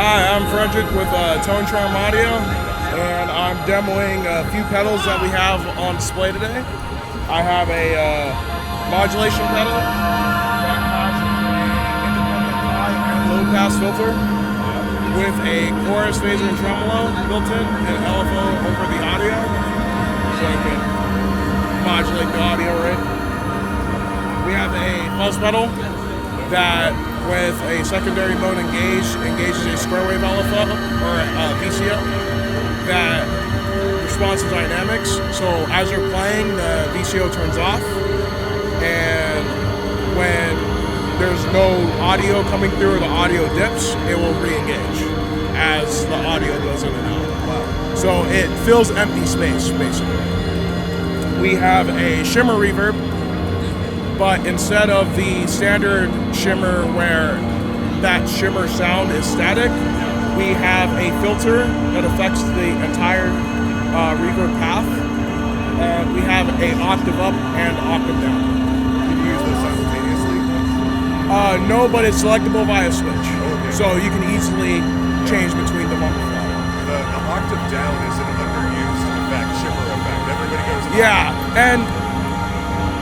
Hi, I'm Fredrick with Tone Charm Audio, and I'm demoing a few pedals that we have on display today. I have a modulation pedal that has an independent high and low pass filter with a chorus, phaser, and tremolo built in, and LFO over the audio, so I can modulate the audio right. We have a fuzz pedal that, with a secondary mode engages a square wave LFO or a VCO that responds to dynamics. So as you're playing, the VCO turns off, and when there's no audio coming through or the audio dips, it will re-engage as the audio goes in and out. So it fills empty space, basically. We have a shimmer reverb, but instead of the standard shimmer where that shimmer sound is static, we have a filter that affects the entire reverb path, and we have an octave up and octave down. Can you use those simultaneously? No, but it's selectable via switch, okay. So you can easily change between them on the fly. The octave down is an underused effect, shimmer effect. Everybody goes, yeah, and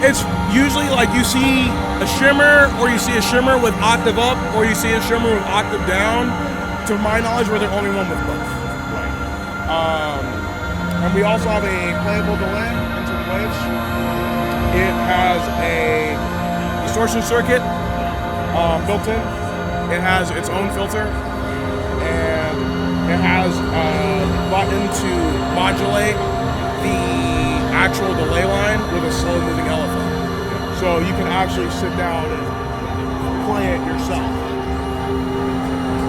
it's usually like you see a shimmer, or you see a shimmer with octave up, or you see a shimmer with octave down. To my knowledge, we're the only one with both. Right. And we also have a playable delay into the waves. It has a distortion circuit built in. It has its own filter, and it has a button to modulate the actual delay line with a slow moving LFO. So you can actually sit down and play it yourself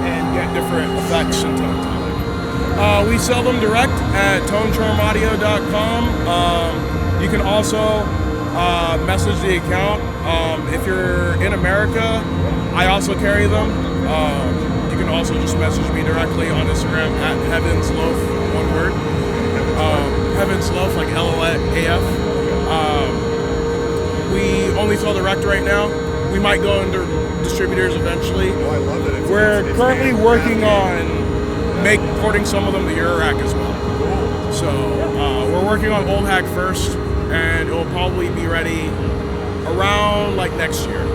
and get different effects and tone timing. We sell them direct at tonecharmaudio.com. You can also message the account. If you're in America, I also carry them. You can also just message me directly on Instagram at Heaven's Loaf, one word. Heaven's Loaf, like LOAF. We only sell direct right now. We might go into distributors eventually. Oh, I love it. We're currently working on porting some of them to Eurorack as well. Cool. So we're working on old HAG first, and it will probably be ready around like next year.